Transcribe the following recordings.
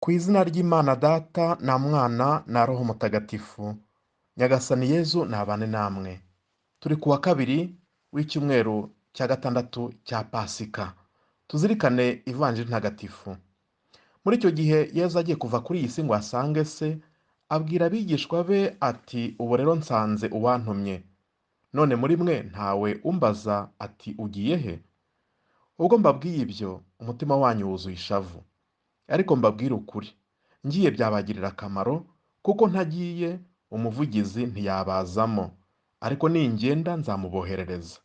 Ku izina ry'Imana Data na Mwana na Roho Mutagatifu, Nyagasani Yezu nabane namwe. Turi ku wa kabiri w'icyumweru cya gatandatu cya Pasika. Tuzirikane Ivanjiri ntagatifu. Muri icyo gihe Yezu agiye kuva kuri iyi si ngo asange se, abwira abigishwa be ati, ubu rero nsanze uwantumye. None muri mwe ntawe umbaza ati ugiye he? Ubwo mbabwiye ibyo, umutima wanyu wuzuye ishavu. Ariko mbabwire ukuri, ngiye byabagirira akamaro, kuko ntagiye umuvugizi ntiyabazamo, ariko ningenda nzamuboherereza.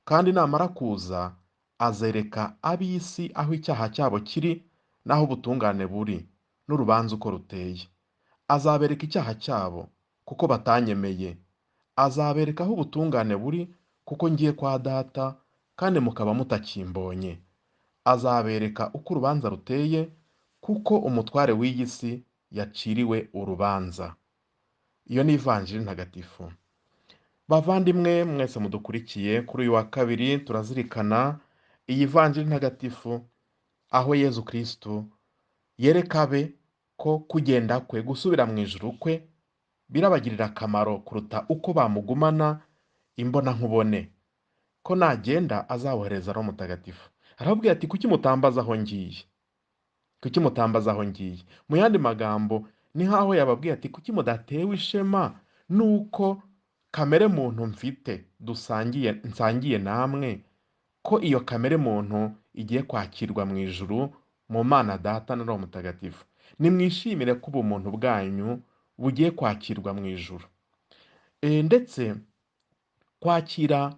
Kandi namara kuza, azereka ab'isi aho icyaha cyabo kiri n'aho ubutungane buri, n'urubanza uko ruteye. Azabereka icyaha cyabo, kuko batanyemeye. Azabereka aho ubutungane buri, kuko ngiye kwa Data, kandi mukaba mutakimbonye. Azabereka uko urubanza ruteye, kuko umutware w'iyi si yaciriwe urubanza. Iyo ni Ivanjiri ntagatifu. Bavandimwe mwese mudukurikiye, kuri uyu wa kabiri turazirikana iyi Vanjiri ntagatifu, aho Yezu Kristo yereka abe ko kugenda kwe, gusubira mu ijuru kwe, birabagirira akamaro kuruta uko bamugumana imbonankubone, ko nagenda azabohereza Roho Mutagatifu. Arababwira ati, kuki mutambaza aho ngiye? Kuki mutambaza aho ngiye? Mu yandi magambo, ni nk'aho yababwiye ati, kuki mudatewe ishema nuko kamere muntu mfite nsangiye namwe, ko iyo kamere muntu igiye kwakirwa mu ijuru mu Mana Data na Roho Mutagatifu. Nimwishimire ko ubumuntu bwanyu bugiye kwakirwa mu ijuru. Ndetse kwakira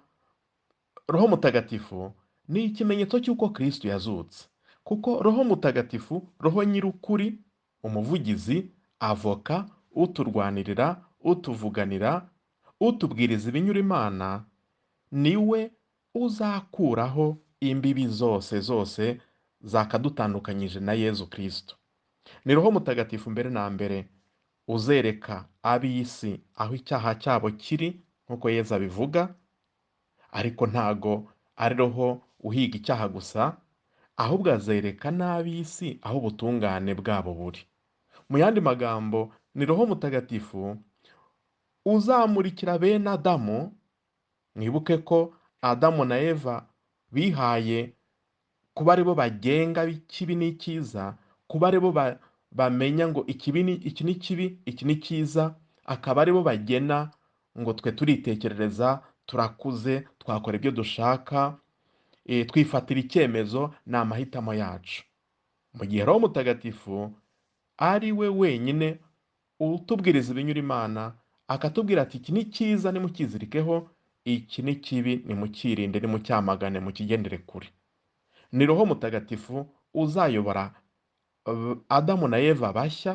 Roho Mutagatifu ni ikimenyetso cy'uko Kristo yazutse. Kuko Roho Mutagatifu, Roho nyir'ukuri, umuvugizi, avoka, uturwanirira, utuvuganira, utubwiriza ibinyura Imana, niwe uzakuraho imbibi zose zakadutandukanyije na Yezu Kristo. Ni Roho Mutagatifu mbere na mbere uzereka ab'isi aho icyaha cyabo kiri, nk'uko Yezu abivuga, ariko ntago ari Roho uhiga icyaha gusa, ahubwo azereka n'ab'isi aho ubutungane bwabo buri. Mu yandi magambo, ni Roho Mutagatifu uzamurikira bene Adamu. Mwibuke ko Adamu na Eva bihaye kuba ari bo bagenga ikibi n'icyiza, kuba ari bo bamenya ngo iki ni kibi, iki ni cyiza, akaba ari bo bagena ngo twe turitekerereza, turakuze, twakora ibyo dushaka, twifatira icyemezo, ni amahitamo yacu. Mu gihe Roho Mutagatifu ari we wenyine utubwiriza ibinyura Imana, akatubwira ati, iki ni cyiza nimukizirikeho, iki ni kibi nimukirinde, nimucyamagane, mukigendere kure. Ni Roho Mutagatifu uzayobora Adamu na Eva bashya,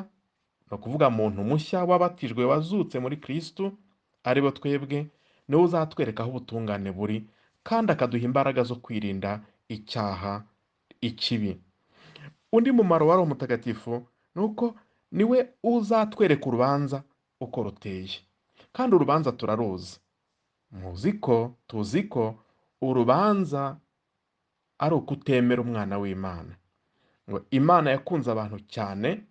ni ukuvuga muntu mushya wabatijwe, wazutse muri Kristo, ari bo twebwe. Niwe uzatwereka aho ubutungane buri, kandi akaduha imbaraga zo kwirinda icyaha, ikibi. Undi mumaro wa Roho Mutagatifu ni uko niwe uzatwereka urubanza uko ruteye. Kandi urubanza turaruzi. Tuzi ko urubanza ari ukutemera umwana w'Imana. Ngo Imana yakunze abantu cyane,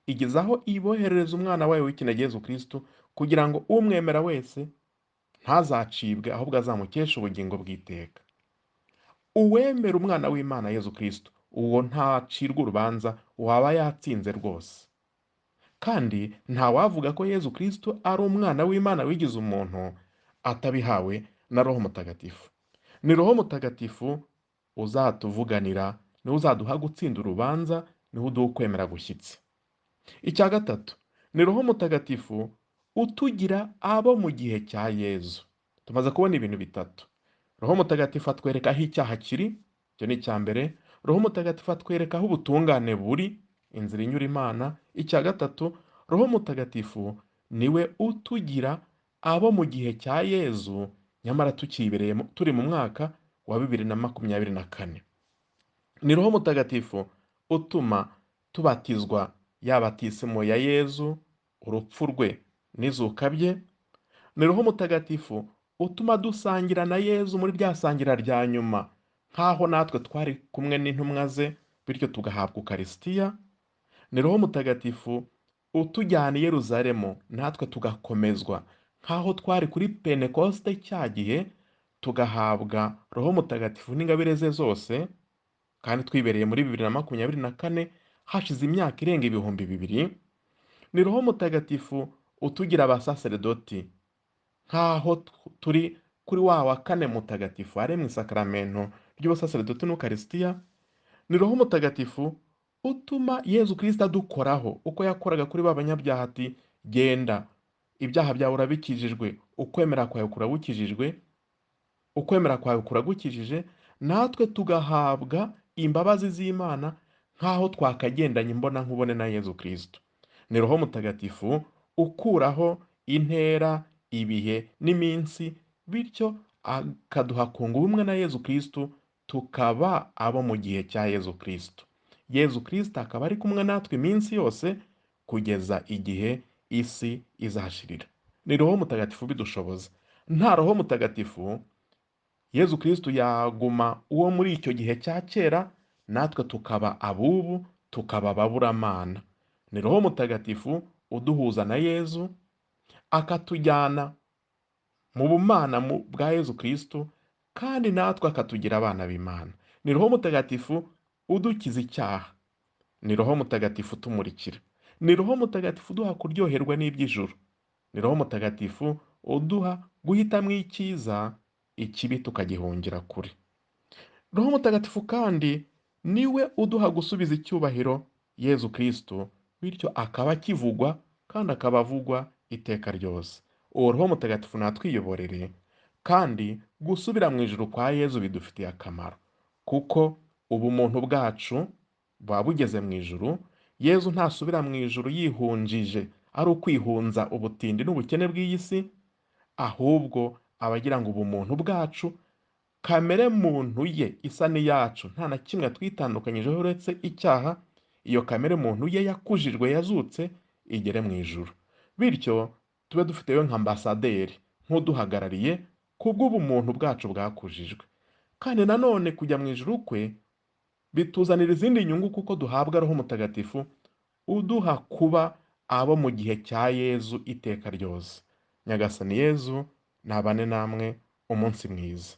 igeza aho iboherereza umwana wayo w'ikinege Yezu Kristo, kugira ngo umwemera wese ntazacibwe, ahubwo azamukeshe ubugingo bw'iteka. Uwemera umwana w'Imana Yezu Kristo, uwo ntacirwa urubanza, waba yatsinze rwose. Kandi ntawavuga ko Yezu Kristo ari umwana w'Imana wigize umuntu atabihawe na Roho Mutagatifu. Ni Roho Mutagatifu uzatuvuganira, niwe uzaduha gutsinda urubanza, niwe uduha ukwemera gushyitse. Icya gatatu, ni Roho Mutagatifu utugira abo mu gihe cya Yezu. Tumaze kubona ibintu bitatu. Roho Mutagatifu atwereka aho icyaha kiri, icyo ni icya mbere. Roho Mutagatifu atwereka aho ubutungane buri, inzira inyura Imana. Icya gatatu, Roho Mutagatifu niwe utugira abo mu gihe cya Yezu, nyamara tukibereye turi mu mwaka wa 2024. Ni Roho Mutagatifu utuma tubatizwa ya batisimo ya Yezu, urupfu rwe n'izuka bye. Ni Roho Mutagatifu utuma dusangira na Yezu muri rya sangira rya nyuma, nk'aho natwe twari kumwe n'intumwa ze, bityo tugahabwa Ukarisitiya. ni roho mutagatifu utujyana i Yeruzalemu natwe tugakomezwa nk'aho twari kuri pentekoste cya gihe, tugahabwa roho mutagatifu n'ingabire ze zose, kandi twibereye muri 2024 hashize imyaka irenga ibihumbi bibiri. Ni roho mutagatifu utugira abasaseredoti nk'aho turi kuri wa kane mutagatifu ari mu isakaramento ry'ubusaseredoti n'ukarisitiya. Ni roho mutagatifu utuma Yezu Kristo adukoraho uko yakoraga kuri ba banyabyaha ati genda ibyaha byawe urabikijijwe, ukwemera kwawe kuragukijijwe, ukwemera kwawe kuragukijije, natwe tugahabwa imbabazi z'Imana nk'aho twakagendanye imbona nkubone na Yezu Kristo. Ni roho mutagatifu ukuraho intera, ibihe n'iminsi, bityo akaduha kunga ubumwe na Yezu Kristo, tukaba abo mu gihe cya Yezu Kristo. Yezu Kristo akaba ari kumwe natwe iminsi yose kugeza igihe isi izashirira. Ni roho mutagatifu bidushoboza. Nta roho mutagatifu Yezu Kristo yaguma uwo muri icyo gihe cya kera, natwe tukaba abubu, tukaba ababuramana. Ni roho mutagatifu uduhuza na Yezu, akatujyana mu bumana bwa Yezu Kristo, kandi natwe akatugira abana b'Imana. Ni roho mutagatifu udukiza icyaha. Ni roho mutagatifu utumurikira. Ni roho mutagatifu uduha kuryoherwa n'iby'ijuru. Ni roho mutagatifu uduha guhitamo icyiza, ikibi tukagihungira kure. Roho mutagatifu kandi niwe uduha gusubiza icyubahiro Yezu Kristo, bityo akaba akivugwa kandi akaba avugwa iteka ryose. Uwo roho mutagatifu natwiyoborere, kandi gusubira mu ijuru kwa Yezu bidufitiye akamaro, kuko ubumuntu bwacu buba bugeze mu ijuru. Yezu ntasubira mu ijuru yihunjije ari ukwihunza ubutindi n'ubukene bw'iyi si, ahubwo abagira ngo ubumuntu bwacu, kamere muntu ye isa n'iyacu, nta na kimwe twitandukanyijeho uretse icyaha, iyo kamere muntu ye yakujijwe yazutse igere mu ijuru. Bityo tube dufiteyo nka ambasaderi, nk'uduhagarariye kubw'ubumuntu bwacu bwakujijwe. Kandi nanone kujya mu ijuru kwe bituzanira izindi nyungu, kuko duhabwa roho mutagatifu uduha kuba abo mu gihe cya Yezu iteka ryose. Nyagasani Yezu nabane namwe umunsi mwiza.